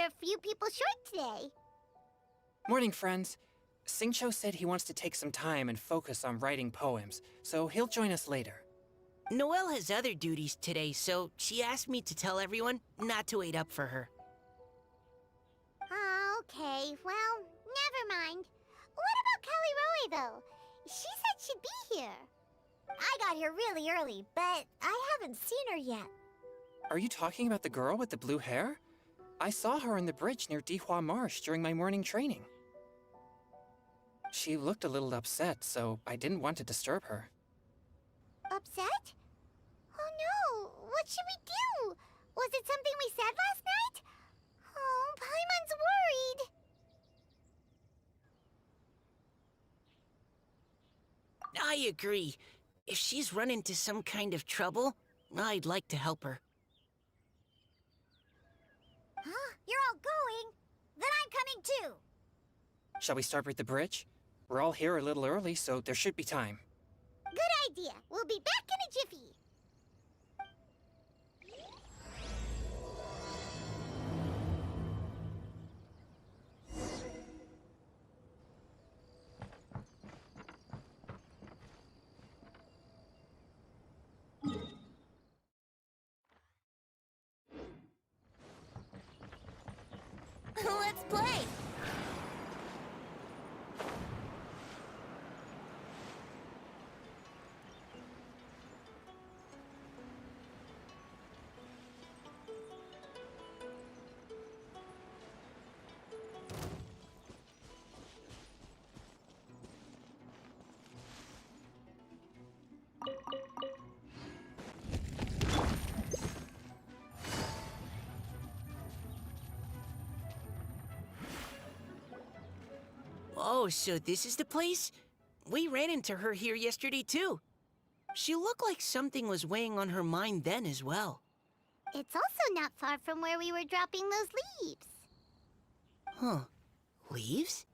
we're a few people short today. Morning, friends. Singcho said he wants to take some time and focus on writing poems, so he'll join us later. Noelle has other duties today, so she asked me to tell everyone not to wait up for her. Oh, okay. Well, never mind. What about Callie Roy, though? She said she'd be here. I got here really early, but I haven't seen her yet. Are you talking about the girl with the blue hair? I saw her on the bridge near Dihua Marsh during my morning training. She looked a little upset, so I didn't want to disturb her. Upset? Oh no! What should we do? Was it something we said last night? Oh, Paimon's worried. I agree. If she's run into some kind of trouble, I'd like to help her. Huh? You're all going? Then I'm coming too. Shall we start with the bridge? We're all here a little early, so there should be time. Good idea. We'll be back in a jiffy. Let's play! Oh, so this is the place? We ran into her here yesterday, too. She looked like something was weighing on her mind then as well. It's also not far from where we were dropping those leaves. Huh. Leaves?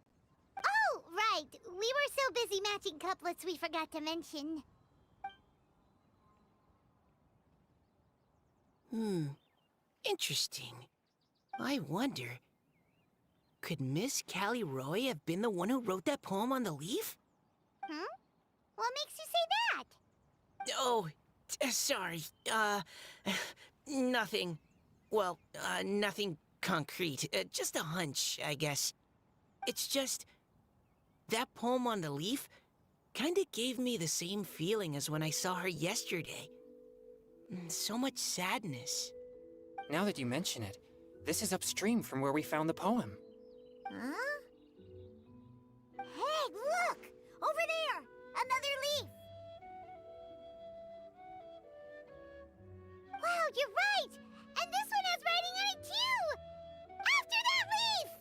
Oh, right. We were so busy matching couplets we forgot to mention. Interesting. I wonder, could Miss Callie Roy have been the one who wrote that poem on the leaf? Hmm? What makes you say that? Oh, sorry. Nothing. Well, nothing concrete. Just a hunch, I guess. It's just, that poem on the leaf kinda gave me the same feeling as when I saw her yesterday. So much sadness. Now that you mention it, this is upstream from where we found the poem. Huh? Hey, look! Over there! Another leaf! Wow, you're right! And this one has writing on it too! After that leaf!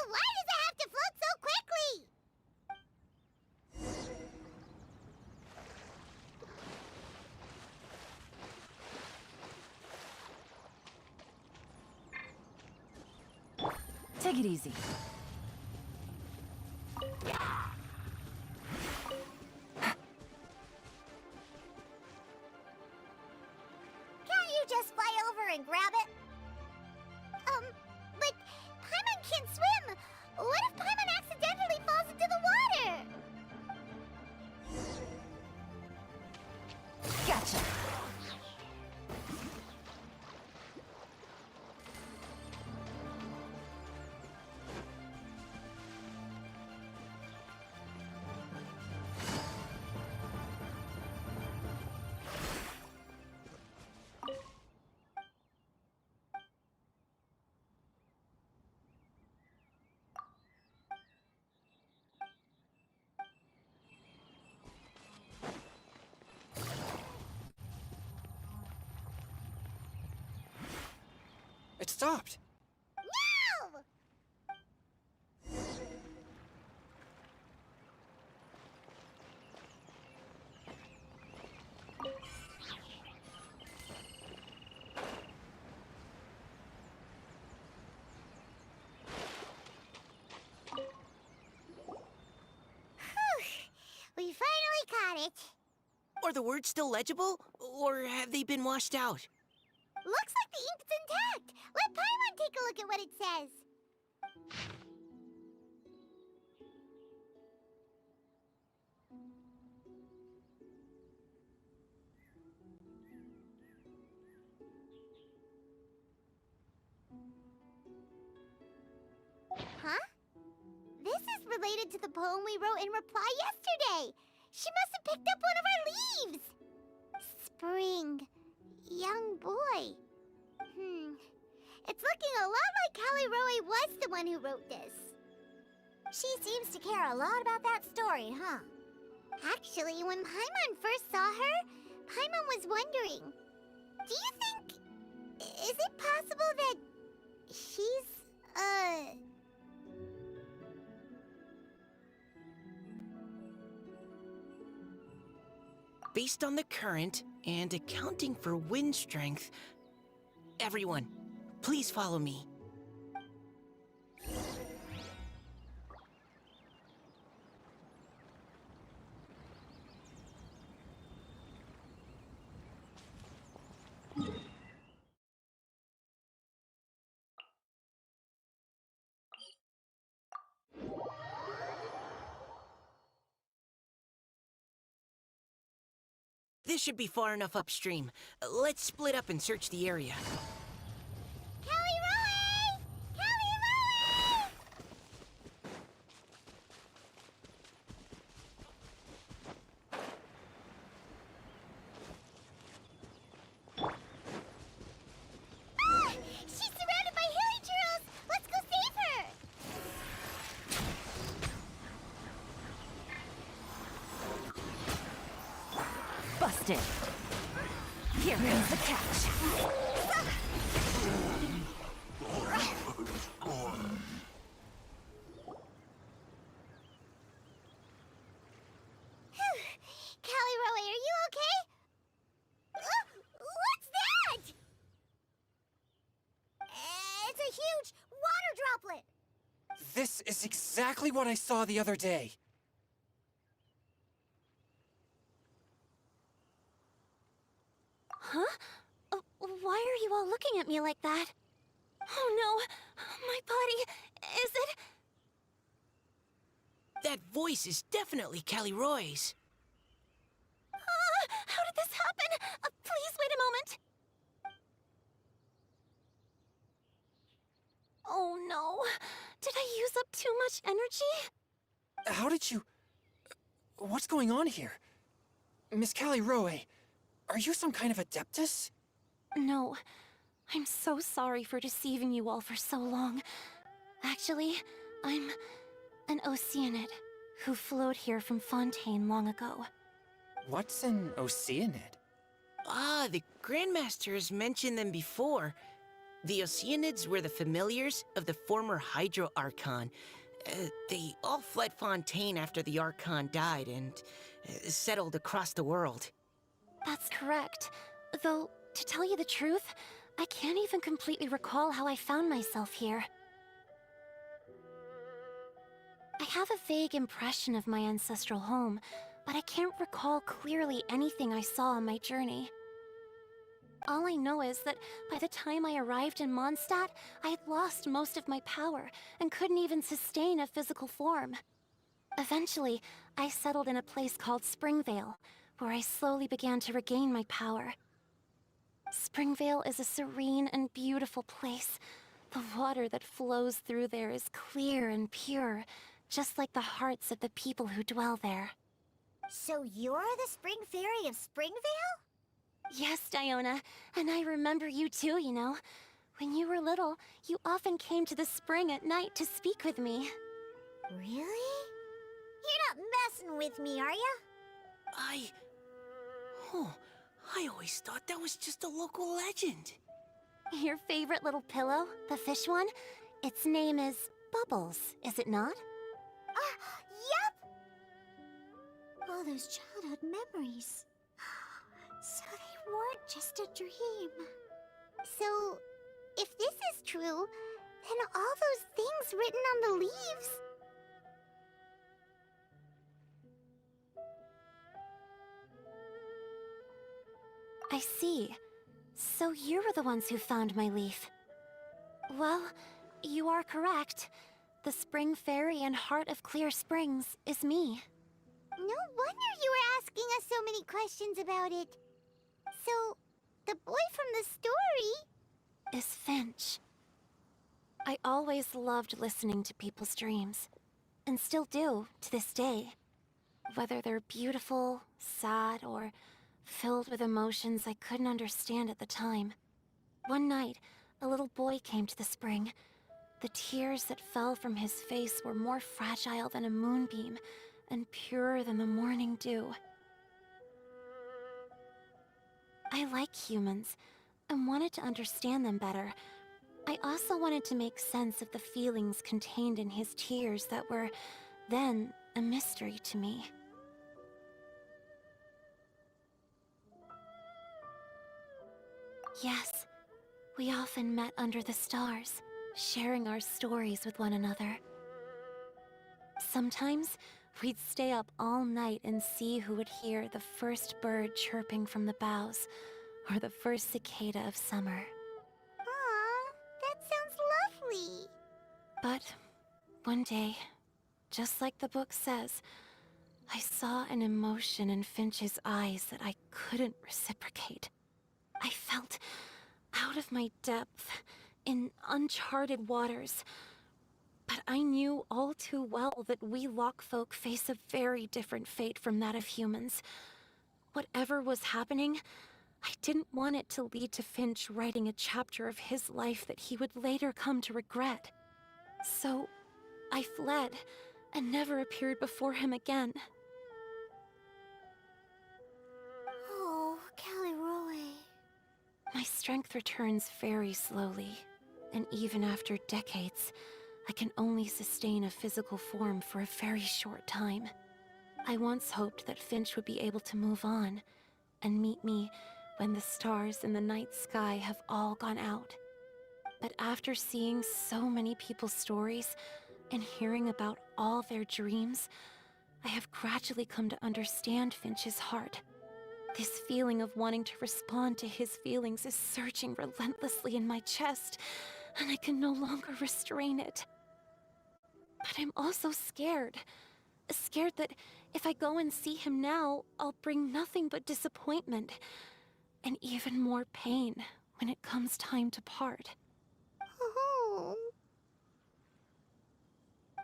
Why does it have to float so quickly? Take it easy. Can't you just fly over and grab it? But Paimon can't swim! What if Paimon accidentally falls into the water? Gotcha. stopped. No! We finally caught it. Are the words still legible, or have they been washed out? Looks like the ink's intact. Let Paimon take a look at what it says. Huh? This is related to the poem we wrote in reply yesterday. She must have picked up one of our leaves. Spring. Young boy. It's looking a lot like Callie Roe was the one who wrote this. She seems to care a lot about that story, huh? Actually, when Paimon first saw her, Paimon was wondering, do you think... is it possible that she's, Based on the current and accounting for wind strength, everyone, please follow me. This should be far enough upstream. Let's split up and search the area. Callie Roe! Callie Roe! Ah! She's surrounded by hilly churros! Let's go save her! Busted. Here comes the catch. Callie Roe, are you okay? What's that? It's a huge water droplet. This is exactly what I saw the other day. Huh? Why are you all looking at me like that? Oh no! My body... is it... That voice is definitely Callie Roy's. How did this happen? Please wait a moment. Oh no. Did I use up too much energy? How did you... What's going on here? Miss Callie Roe, are you some kind of adeptus? No. I'm so sorry for deceiving you all for so long. Actually, I'm an Oceanid who flowed here from Fontaine long ago. What's an Oceanid? Ah, the Grandmaster has mentioned them before. The Oceanids were the familiars of the former Hydro Archon. They all fled Fontaine after the Archon died and settled across the world. That's correct. Though, to tell you the truth, I can't even completely recall how I found myself here. I have a vague impression of my ancestral home, but I can't recall clearly anything I saw on my journey. All I know is that by the time I arrived in Mondstadt, I had lost most of my power and couldn't even sustain a physical form. Eventually, I settled in a place called Springvale, where I slowly began to regain my power. Springvale is a serene and beautiful place. The water that flows through there is clear and pure, just like the hearts of the people who dwell there. So you're the Spring Fairy of Springvale? Yes, Diona, and I remember you too, you know. When you were little, you often came to the spring at night to speak with me. Really? You're not messing with me, are ya? I always thought that was just a local legend. Your favorite little pillow, the fish one? Its name is Bubbles, is it not? Yep! All those childhood memories. So they weren't just a dream. So, if this is true, then all those things written on the leaves... I see. So you were the ones who found my leaf. Well, you are correct. The Spring Fairy and Heart of Clear Springs is me. No wonder you were asking us so many questions about it. So, the boy from the story... Is Finch. I always loved listening to people's dreams, and still do to this day. Whether they're beautiful, sad, or filled with emotions I couldn't understand at the time. One night, a little boy came to the spring. The tears that fell from his face were more fragile than a moonbeam, and purer than the morning dew. I like humans, and wanted to understand them better. I also wanted to make sense of the feelings contained in his tears that were, then, a mystery to me. Yes, we often met under the stars, sharing our stories with one another. Sometimes, we'd stay up all night and see who would hear the first bird chirping from the boughs, or the first cicada of summer. Aw, that sounds lovely. But one day, just like the book says, I saw an emotion in Finch's eyes that I couldn't reciprocate. I felt out of my depth, in uncharted waters. But I knew all too well that we Lockfolk face a very different fate from that of humans. Whatever was happening, I didn't want it to lead to Finch writing a chapter of his life that he would later come to regret. So, I fled, and never appeared before him again. Oh, Callie Roy. My strength returns very slowly, and even after decades, I can only sustain a physical form for a very short time. I once hoped that Finch would be able to move on, and meet me when the stars in the night sky have all gone out. But after seeing so many people's stories, and hearing about all their dreams, I have gradually come to understand Finch's heart. This feeling of wanting to respond to his feelings is surging relentlessly in my chest, and I can no longer restrain it. But I'm also scared. Scared that if I go and see him now, I'll bring nothing but disappointment, and even more pain when it comes time to part. Oh.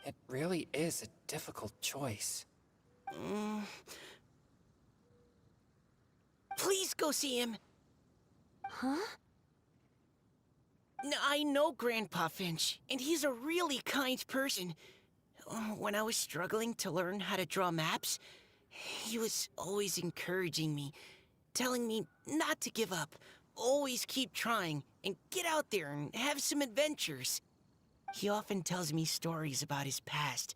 It really is a difficult choice. Please go see him. Huh? I know Grandpa Finch, and he's a really kind person. When I was struggling to learn how to draw maps, he was always encouraging me, telling me not to give up, always keep trying, and get out there and have some adventures. He often tells me stories about his past,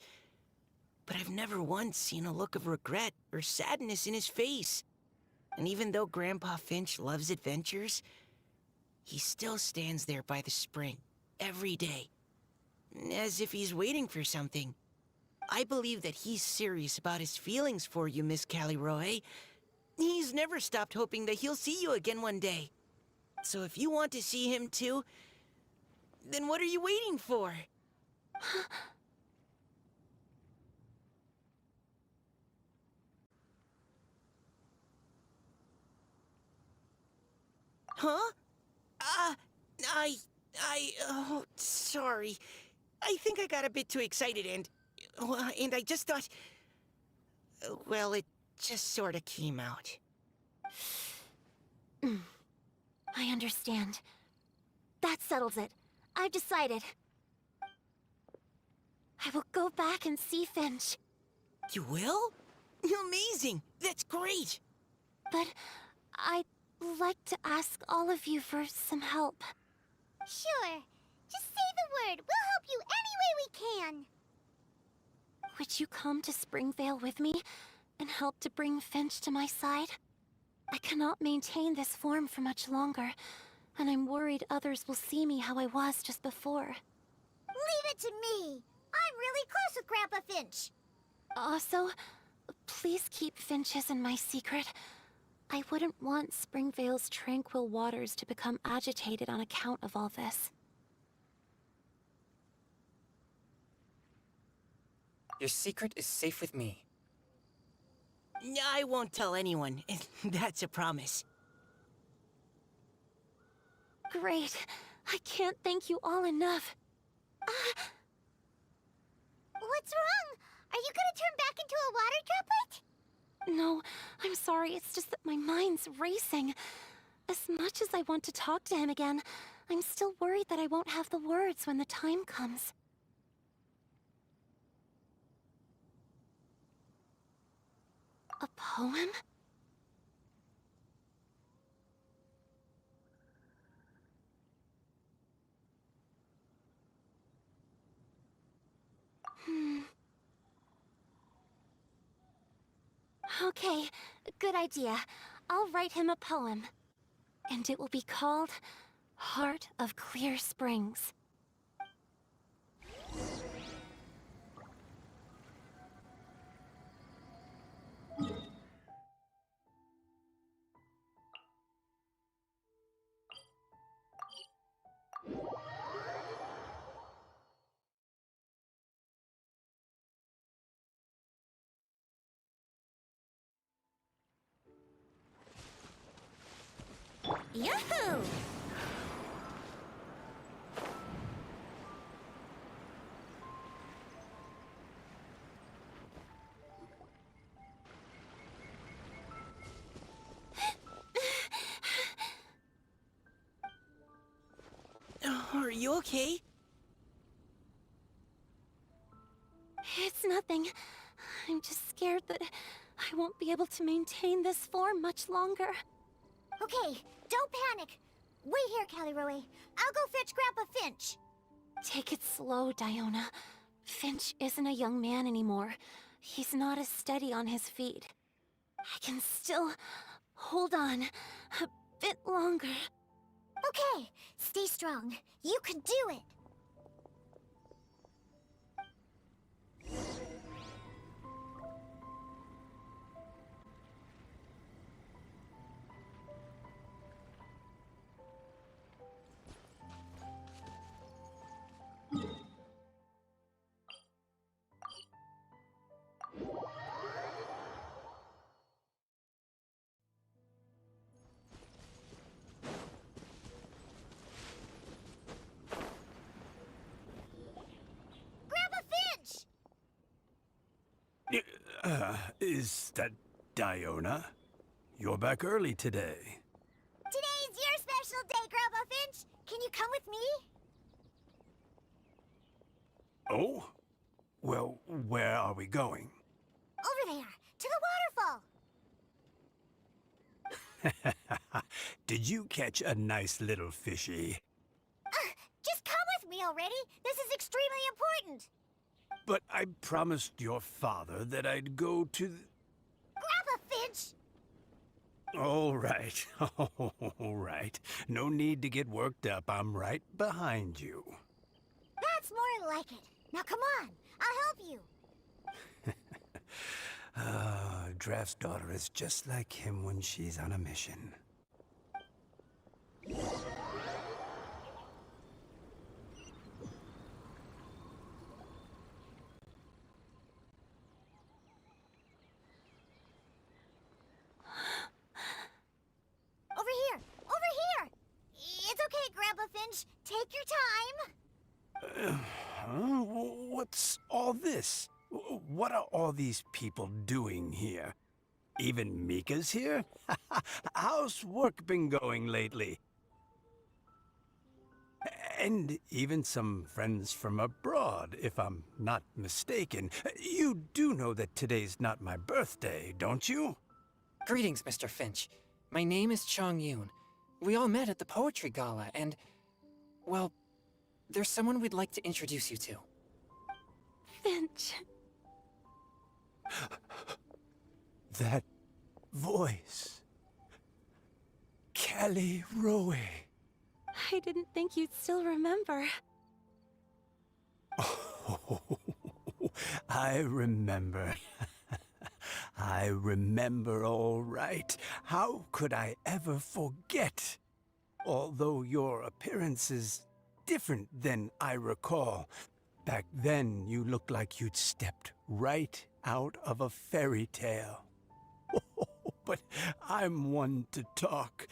but I've never once seen a look of regret or sadness in his face. And even though Grandpa Finch loves adventures, he still stands there by the spring, every day, as if he's waiting for something. I believe that he's serious about his feelings for you, Miss Callie Roy. He's never stopped hoping that he'll see you again one day. So if you want to see him too, then what are you waiting for? Huh? Oh, sorry. I think I got a bit too excited and I just thought, well, it just sort of came out. I understand. That settles it. I've decided. I will go back and see Finch. You will? Amazing! That's great! But I'd like to ask all of you for some help. Sure. Just say the word. We'll help you any way we can. Would you come to Springvale with me and help to bring Finch to my side? I cannot maintain this form for much longer, and I'm worried others will see me how I was just before. Leave it to me. I'm really close with Grandpa Finch. Also, please keep Finch's in my secret. I wouldn't want Springvale's tranquil waters to become agitated on account of all this. Your secret is safe with me. I won't tell anyone. That's a promise. Great. I can't thank you all enough. What's wrong? Are you gonna turn back into a water droplet? No, I'm sorry. It's just that my mind's racing. As much as I want to talk to him again, I'm still worried that I won't have the words when the time comes. A poem? Okay, good idea. I'll write him a poem. And it will be called Heart of Clear Springs. Yahoo! Are you okay? It's nothing. I'm just scared that I won't be able to maintain this form much longer. Okay, don't panic. Wait here, Caliroe. I'll go fetch Grandpa Finch. Take it slow, Diona. Finch isn't a young man anymore. He's not as steady on his feet. I can still hold on a bit longer. Okay, stay strong. You can do it. Grandpa Finch! Is that Diona? You're back early today. Today's your special day, Grandpa Finch. Can you come with me? Oh? Well, where are we going? Over there, to the waterfall. Did you catch a nice little fishy? Just come with me already. This is extremely important. But I promised your father that I'd go to Grandpa Finch! All right. All right. No need to get worked up. I'm right behind you. That's more like it. Now come on, I'll help you. Draft's daughter is just like him when she's on a mission. Over here! Over here! It's okay, Grandpa Finch. Take your time. Huh? What's all this? What are all these people doing here? Even Mika's here? How's work been going lately? And even some friends from abroad, if I'm not mistaken. You do know that today's not my birthday, don't you? Greetings, Mr. Finch. My name is Chong Yoon. We all met at the poetry gala, and Well, there's someone we'd like to introduce you to. Finch. That voice. Callie Rowe. I didn't think you'd still remember. Oh, I remember. I remember all right. How could I ever forget? Although your appearance is different than I recall. Back then, you looked like you'd stepped right out of a fairy tale. But I'm one to talk.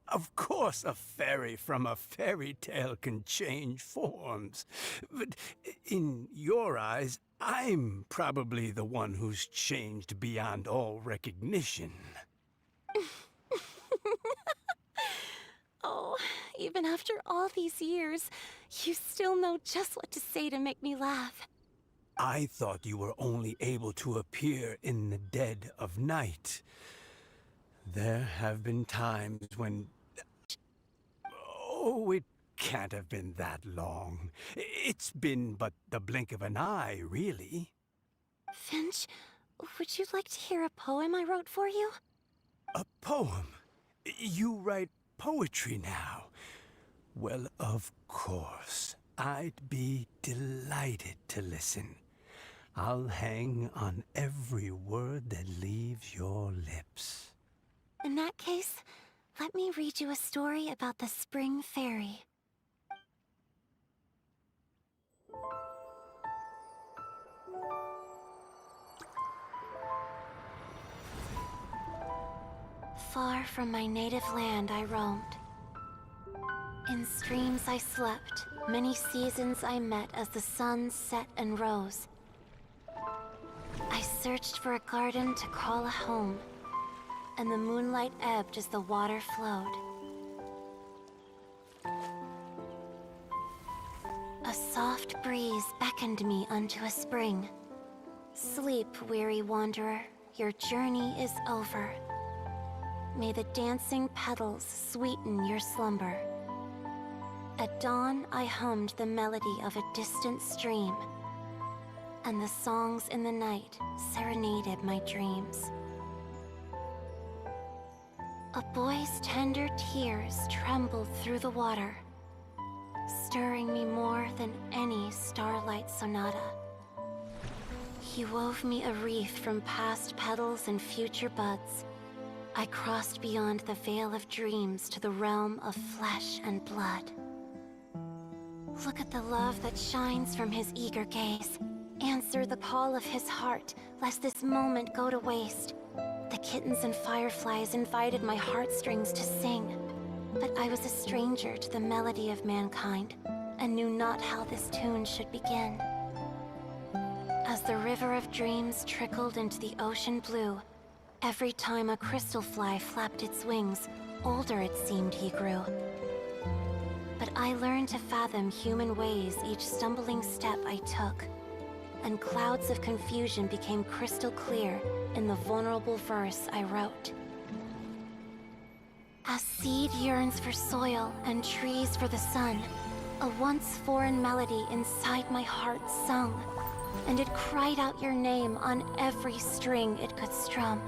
Of course, a fairy from a fairy tale can change forms. But in your eyes, I'm probably the one who's changed beyond all recognition. Oh, even after all these years, you still know just what to say to make me laugh. I thought you were only able to appear in the dead of night. There have been times when... Oh, it can't have been that long. It's been but the blink of an eye, really. Finch, would you like to hear a poem I wrote for you? A poem? You write poetry now? Well, of course. I'd be delighted to listen. I'll hang on every word that leaves your lips. In that case, let me read you a story about the Spring Fairy. Far from my native land I roamed. In streams I slept, many seasons I met as the sun set and rose. I searched for a garden to call a home, and the moonlight ebbed as the water flowed. A soft breeze beckoned me unto a spring. Sleep, weary wanderer, your journey is over. May the dancing petals sweeten your slumber. At dawn, I hummed the melody of a distant stream, and the songs in the night serenaded my dreams. A boy's tender tears trembled through the water, stirring me more than any starlight sonata. He wove me a wreath from past petals and future buds. I crossed beyond the veil of dreams to the realm of flesh and blood. Look at the love that shines from his eager gaze. Answer the call of his heart, lest this moment go to waste. The kittens and fireflies invited my heartstrings to sing, but I was a stranger to the melody of mankind, and knew not how this tune should begin. As the river of dreams trickled into the ocean blue, every time a crystal fly flapped its wings, older it seemed he grew. But I learned to fathom human ways each stumbling step I took, and clouds of confusion became crystal clear in the vulnerable verse I wrote. As seed yearns for soil and trees for the sun, a once foreign melody inside my heart sung, and it cried out your name on every string it could strum.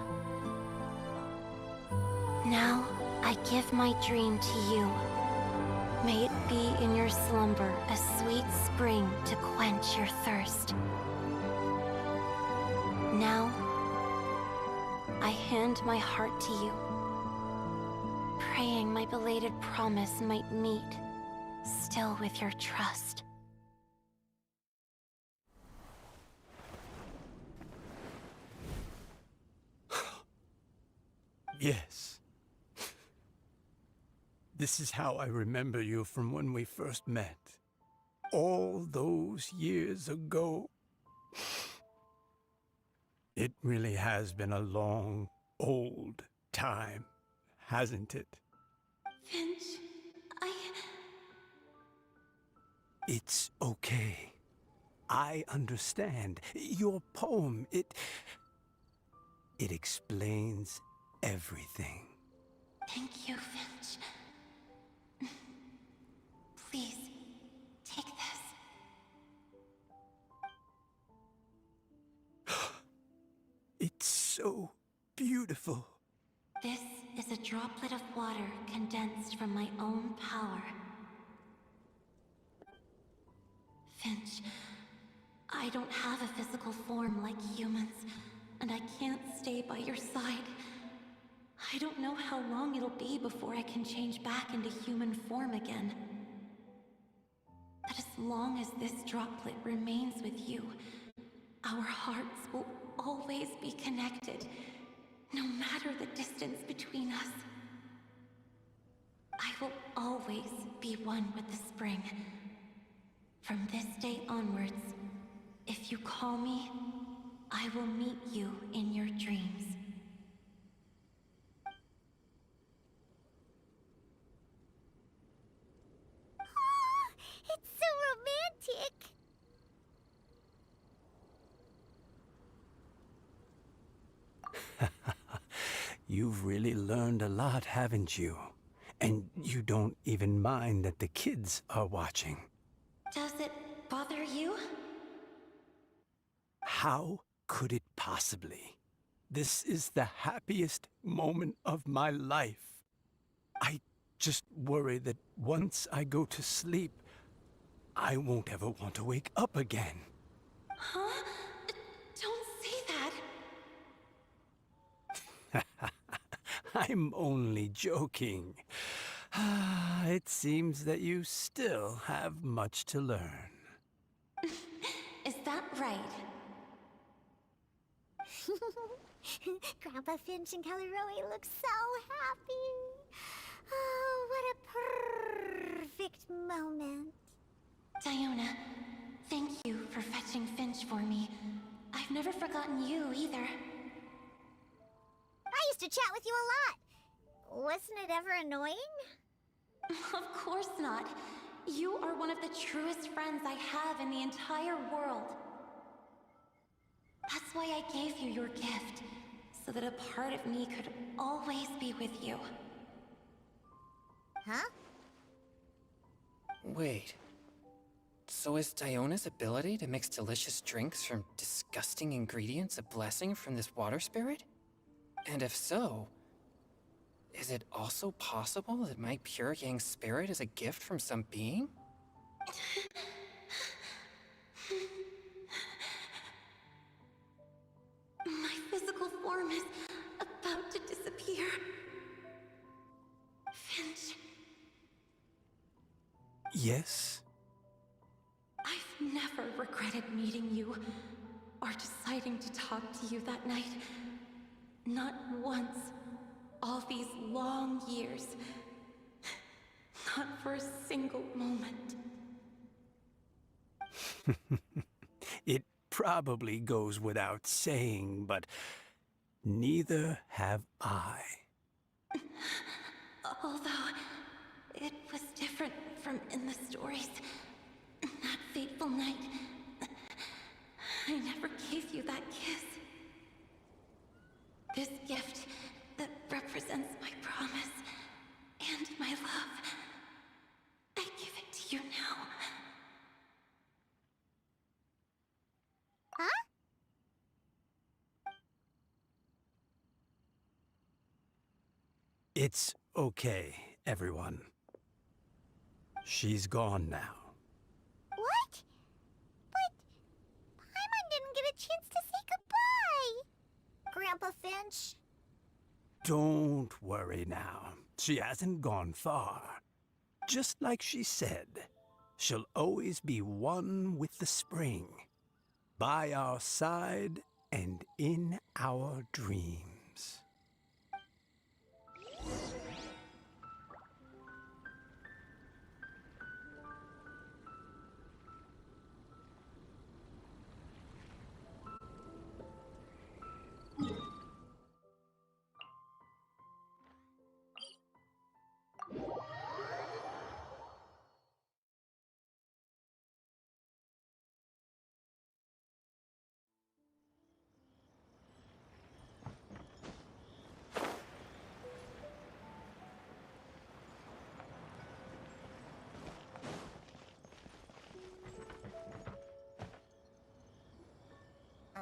Now, I give my dream to you. May it be in your slumber a sweet spring to quench your thirst. Now, I hand my heart to you, praying my belated promise might meet, still with your trust. Yes. This is how I remember you from when we first met. All those years ago. It really has been a long, old time, hasn't it? Finch, It's okay. I understand. Your poem, it explains everything. Thank you, Finch. Please, take this. It's so beautiful. This is a droplet of water condensed from my own power. Finch, I don't have a physical form like humans, and I can't stay by your side. I don't know how long it'll be before I can change back into human form again. But as long as this droplet remains with you, our hearts will always be connected, no matter the distance between us. I will always be one with the spring. From this day onwards, if you call me, I will meet you in your dreams. It's so romantic! You've really learned a lot, haven't you? And you don't even mind that the kids are watching. Does it bother you? How could it possibly? This is the happiest moment of my life. I just worry that once I go to sleep, I won't ever want to wake up again. Huh? Don't say that. I'm only joking. It seems that you still have much to learn. Is that right? Grandpa Finch and Kelly Rowe look so happy. Oh, what a perfect moment. Diona, thank you for fetching Finch for me. I've never forgotten you either. I used to chat with you a lot. Wasn't it ever annoying? Of course not. You are one of the truest friends I have in the entire world. That's why I gave you your gift, so that a part of me could always be with you. Huh? Wait. So is Diona's ability to mix delicious drinks from disgusting ingredients a blessing from this water spirit? And if so, is it also possible that my pure yang spirit is a gift from some being? My physical form is about to disappear. Finch, Yes? I've never regretted meeting you, or deciding to talk to you that night. Not once. All these long years. Not for a single moment. It probably goes without saying, but neither have I. Although, it was different from in the stories. That fateful night, I never gave you that kiss. This gift that represents my promise and my love, I give it to you now. Huh? It's okay, everyone. She's gone now. What? But Paimon didn't get a chance to say goodbye. Grandpa Finch? Don't worry now. She hasn't gone far. Just like she said, she'll always be one with the spring. By our side and in our dreams.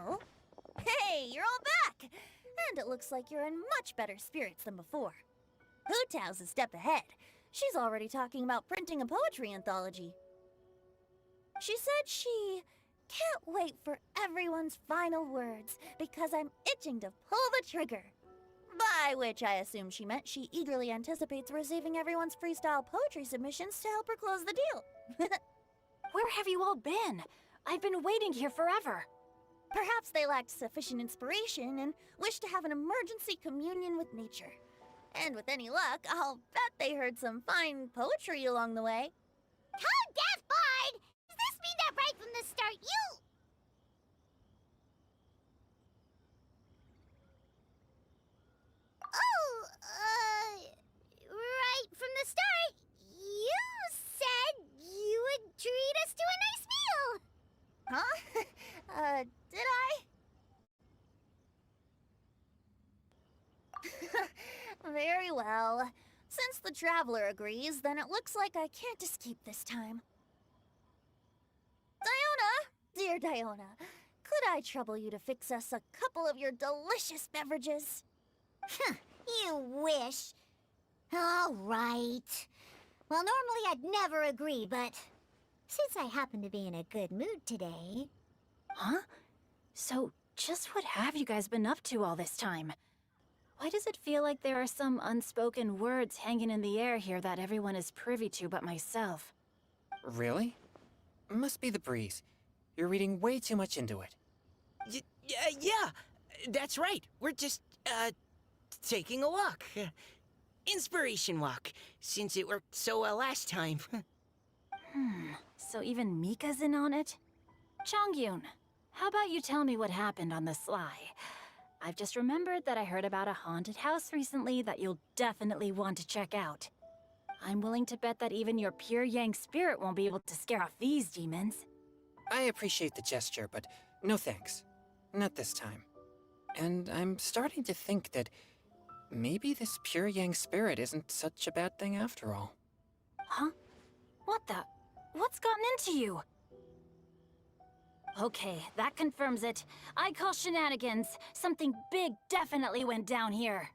Oh? Hey, you're all back! And it looks like you're in much better spirits than before. Hootow's a step ahead. She's already talking about printing a poetry anthology. She said she can't wait for everyone's final words because I'm itching to pull the trigger. By which I assume she meant she eagerly anticipates receiving everyone's freestyle poetry submissions to help her close the deal. Where have you all been? I've been waiting here forever. Perhaps they lacked sufficient inspiration and wished to have an emergency communion with nature. And with any luck, I'll bet they heard some fine poetry along the way. Code Death Bard! Does this mean that right from the start you... Oh, right from the start, you said you would treat us to a nice meal! Huh? Did I? Very well. Since the Traveler agrees, then it looks like I can't escape this time. Diona! Dear Diona, could I trouble you to fix us a couple of your delicious beverages? You wish. All right. Well, normally I'd never agree, but since I happen to be in a good mood today... Huh? So, just what have you guys been up to all this time? Why does it feel like there are some unspoken words hanging in the air here that everyone is privy to but myself? Really? Must be the breeze. You're reading way too much into it. Yeah, that's right. We're just, taking a walk. Inspiration walk, since it worked so well last time. So even Mika's in on it? Chongyun, how about you tell me what happened on the sly? I've just remembered that I heard about a haunted house recently that you'll definitely want to check out. I'm willing to bet that even your pure Yang spirit won't be able to scare off these demons. I appreciate the gesture, but no thanks. Not this time. And I'm starting to think that maybe this pure Yang spirit isn't such a bad thing after all. Huh? What the? What's gotten into you? Okay, that confirms it. I call shenanigans. Something big definitely went down here.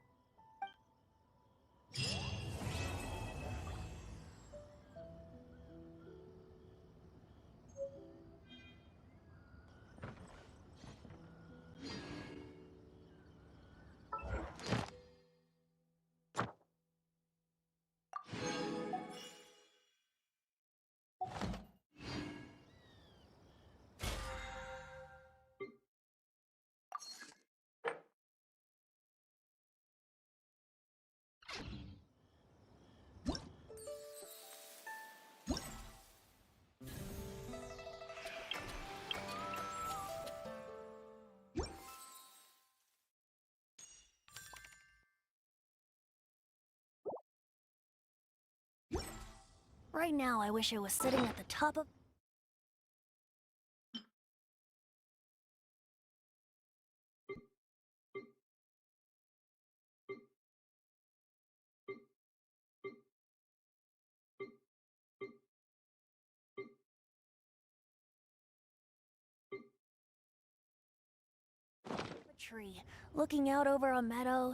Right now, I wish I was sitting at the top of... a tree, looking out over a meadow,